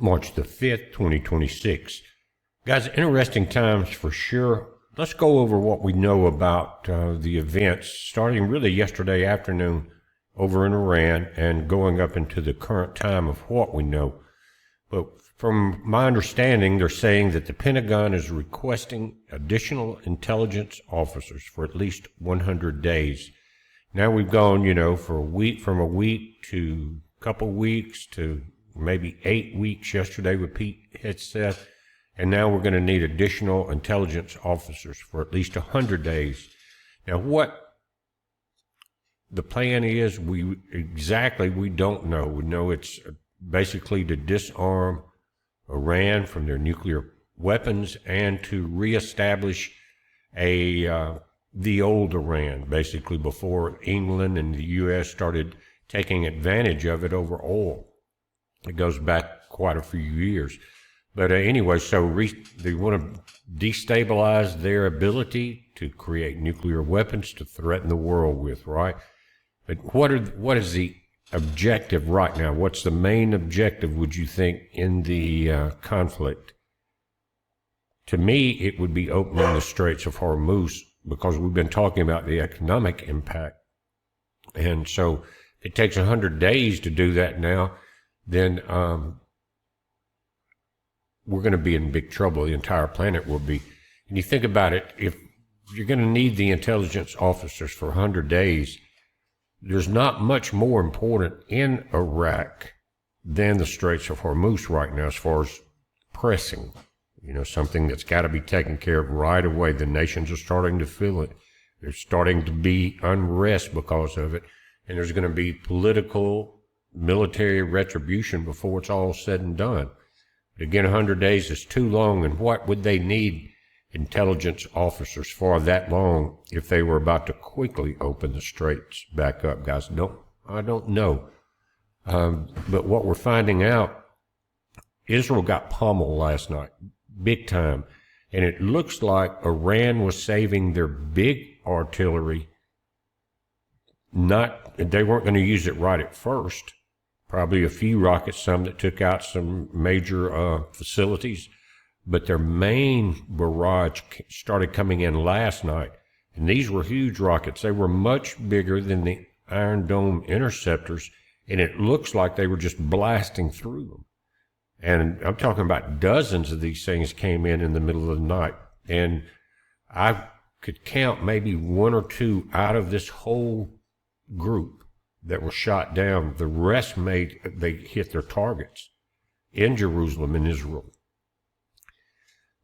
March the 5th, 2026. Guys, interesting times for sure. Let's go over what we know about the events starting really yesterday afternoon over in Iran and going up into the current time of what we know. But from my understanding, they're saying that the Pentagon is requesting additional intelligence officers for at least 100 days. Now we've gone, for a week, from a week to a couple weeks to maybe 8 weeks yesterday with Pete had said. And now we're going to need additional intelligence officers for at least 100 days. Now, what the plan is, we don't know. We know it's basically to disarm Iran from their nuclear weapons and to reestablish the old Iran, basically before England and the U.S. started taking advantage of it over oil. It goes back quite a few years. But anyway, so they want to destabilize their ability to create nuclear weapons to threaten the world with, right? But what is the objective right now? What's the main objective, would you think, in the conflict? To me, it would be opening the Straits of Hormuz, because we've been talking about the economic impact. And so it takes 100 days to do that now, then we're going to be in big trouble. The entire planet will be. And you think about it, if you're going to need the intelligence officers for 100 days, there's not much more important in Iraq than the Straits of Hormuz right now as far as pressing. Something that's got to be taken care of right away. The nations are starting to feel it. There's starting to be unrest because of it. And there's going to be political, military retribution before it's all said and done. Again, 100 days is too long, and what would they need intelligence officers for that long if they were about to quickly open the straits back up, guys? I don't know. But what we're finding out, Israel got pummeled last night, big time, and it looks like Iran was saving their big artillery. They weren't going to use it right at first. Probably a few rockets, some that took out some major facilities. But their main barrage started coming in last night. And these were huge rockets. They were much bigger than the Iron Dome interceptors. And it looks like they were just blasting through them. And I'm talking about dozens of these things came in the middle of the night. And I could count maybe one or two out of this whole group that were shot down. The rest they hit their targets in Jerusalem and Israel.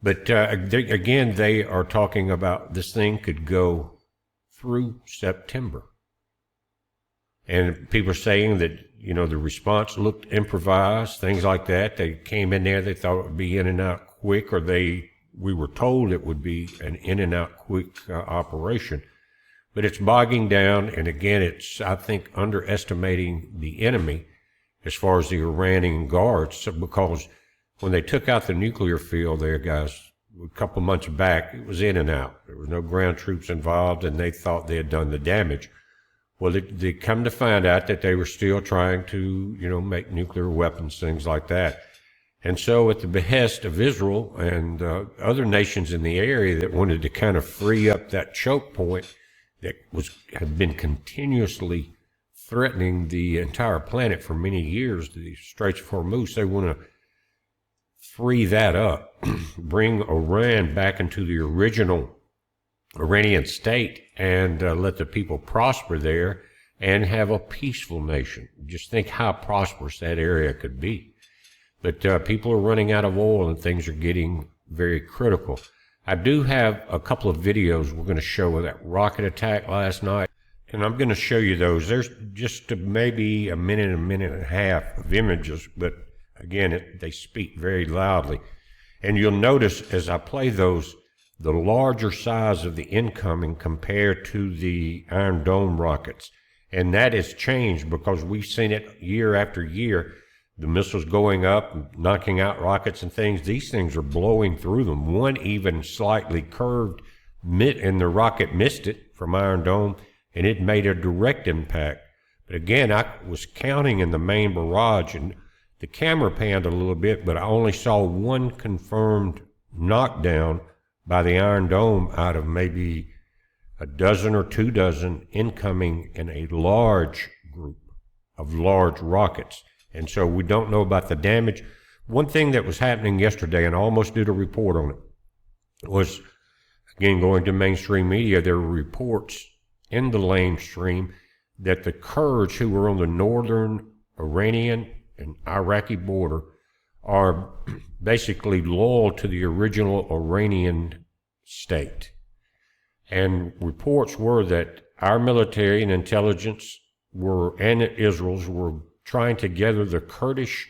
But again, they are talking about this thing could go through September. And people are saying that, the response looked improvised, things like that. They came in there, they thought it would be in and out quick, or we were told it would be an in and out quick operation. But it's bogging down, and again, it's, I think, underestimating the enemy as far as the Iranian guards, because when they took out the nuclear field there, guys, a couple months back, it was in and out. There was no ground troops involved, and they thought they had done the damage. Well, they come to find out that they were still trying to, make nuclear weapons, things like that. And so at the behest of Israel and other nations in the area that wanted to kind of free up that choke point, that had been continuously threatening the entire planet for many years, the Straits of Hormuz, they want to free that up, bring Iran back into the original Iranian state and let the people prosper there and have a peaceful nation. Just think how prosperous that area could be. But people are running out of oil and things are getting very critical. I do have a couple of videos we're going to show of that rocket attack last night, and I'm going to show you those. There's just maybe a minute and a half of images, but again, they speak very loudly. And you'll notice as I play those, the larger size of the incoming compared to the Iron Dome rockets. And that has changed because we've seen it year after year. The missiles going up, knocking out rockets and things. These things are blowing through them. One even slightly curved, and the rocket missed it from Iron Dome, and it made a direct impact. But again, I was counting in the main barrage, and The camera panned a little bit, but I only saw one confirmed knockdown by the Iron Dome out of maybe a dozen or 2 dozen incoming in a large group of large rockets. And so we don't know about the damage. One thing that was happening yesterday, and I almost did a report on it, was, again, going to mainstream media, there were reports in the lamestream that the Kurds who were on the northern Iranian and Iraqi border are basically loyal to the original Iranian state. And reports were that our military and intelligence and Israel's were trying to gather the Kurdish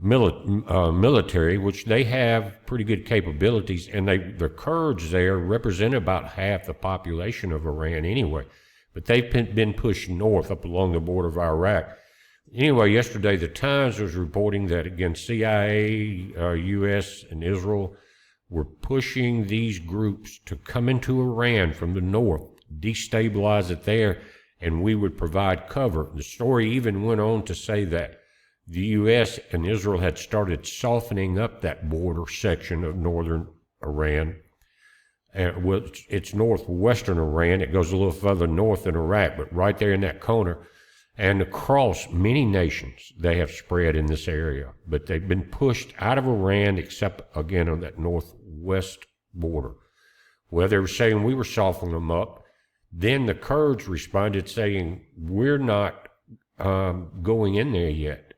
military, which they have pretty good capabilities, and the Kurds there represent about half the population of Iran anyway, but they've been pushed north up along the border of Iraq. Anyway, yesterday the Times was reporting that, again, CIA, U.S., and Israel were pushing these groups to come into Iran from the north, destabilize it there, and we would provide cover. The story even went on to say that the U.S. and Israel had started softening up that border section of northern Iran. Well, it's northwestern Iran. It goes a little further north than Iraq, but right there in that corner. And across many nations, they have spread in this area. But they've been pushed out of Iran, except, again, on that northwest border. Well, they were saying we were softening them up. Then the Kurds responded saying, we're not going in there yet.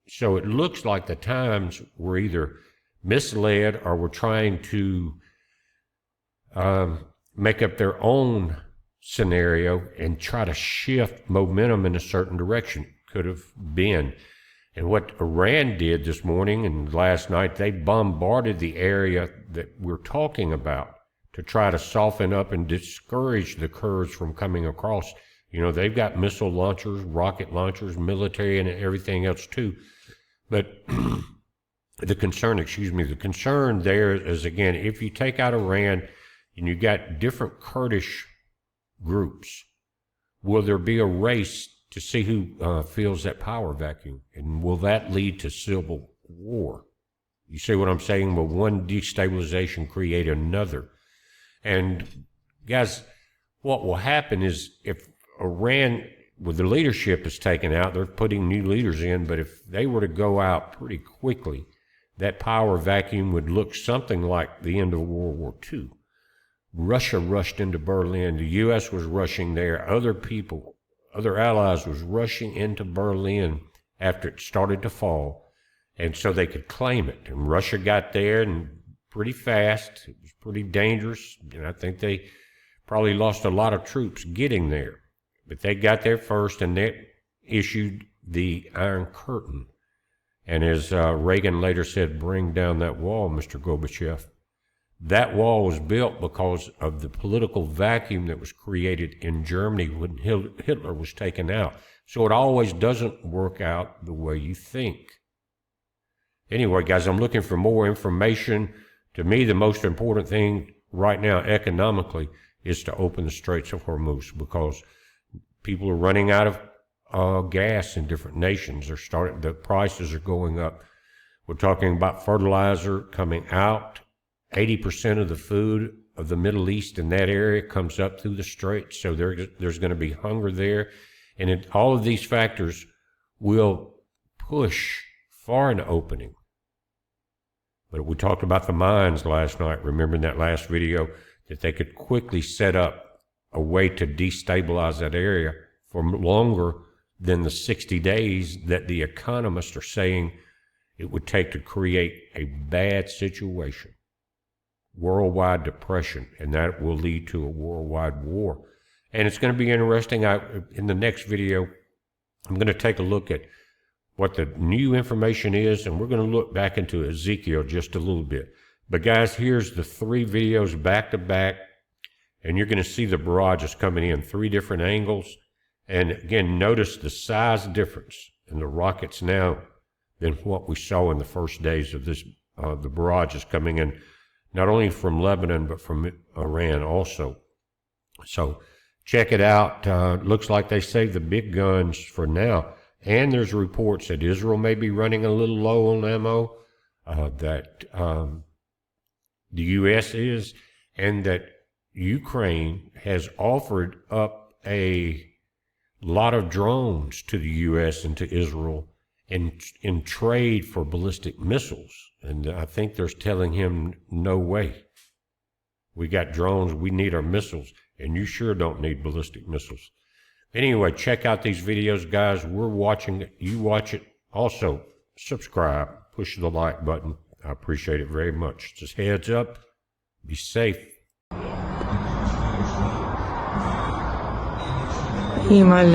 So it looks like the Times were either misled or were trying to make up their own scenario and try to shift momentum in a certain direction. Could have been. And what Iran did this morning and last night, they bombarded the area that we're talking about to try to soften up and discourage the Kurds from coming across. You know, they've got missile launchers, rocket launchers, military, and everything else too. But the concern there is, again, if you take out Iran and you got different Kurdish groups, will there be a race to see who fills that power vacuum? And will that lead to civil war? You see what I'm saying? Will one destabilization create another? And guys, what will happen is if Iran, with the leadership is taken out, they're putting new leaders in, but if they were to go out pretty quickly, that power vacuum would look something like the end of World War II. Russia rushed into Berlin. The U.S. was rushing there. Other people, other allies was rushing into Berlin after it started to fall, and so they could claim it. And Russia got there and pretty fast. It was pretty dangerous, and I think they probably lost a lot of troops getting there. But they got there first, and they issued the Iron Curtain. And as Reagan later said, bring down that wall, Mr. Gorbachev. That wall was built because of the political vacuum that was created in Germany when Hitler was taken out. So it always doesn't work out the way you think. Anyway, guys, I'm looking for more information. To me, the most important thing right now economically is to open the Straits of Hormuz, because people are running out of gas in different nations. The prices are going up. We're talking about fertilizer coming out. 80% of the food of the Middle East in that area comes up through the Straits, so there's going to be hunger there. And all of these factors will push for an opening. But we talked about the mines last night. Remember in that last video that they could quickly set up a way to destabilize that area for longer than the 60 days that the economists are saying it would take to create a bad situation. Worldwide depression, and that will lead to a worldwide war. And it's going to be interesting. In the next video, I'm going to take a look at what the new information is, and we're going to look back into Ezekiel just a little bit. But guys, here's the 3 videos back to back, and you're going to see the barrages coming in 3 different angles. And again, notice the size difference in the rockets now than what we saw in the first days of this, the barrages coming in, not only from Lebanon, but from Iran also. So check it out. Looks like they saved the big guns for now. And there's reports that Israel may be running a little low on ammo, that the U.S. is, and that Ukraine has offered up a lot of drones to the U.S. and to Israel in trade for ballistic missiles. And I think they're telling him, no way. We got drones, we need our missiles, and you sure don't need ballistic missiles. Anyway, check out these videos, guys. We're watching it. You watch it. Also, subscribe. Push the like button. I appreciate it very much. Just heads up. Be safe. Himmel.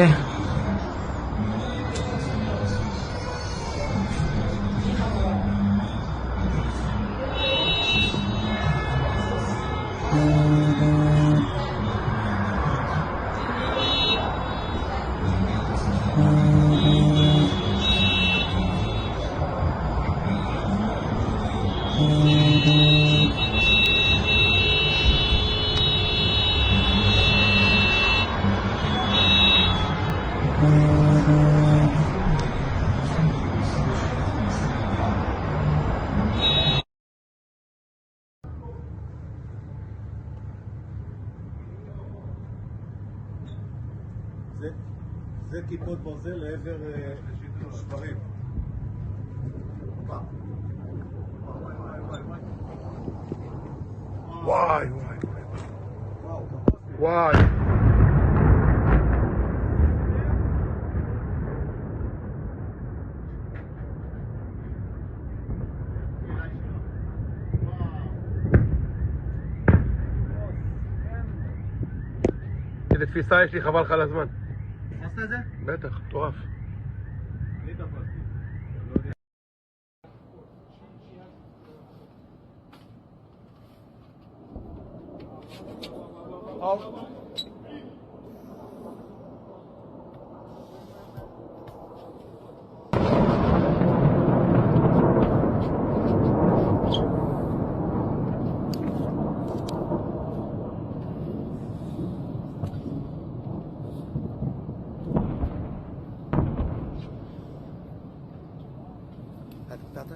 זה כיפות ברזל לעבר שברים. וואי, וואי, וואי. איזה תפיסה יש לי, חבל לך על הזמן. עשת את זה? בטח, מטורף. אני תפסתי. Hat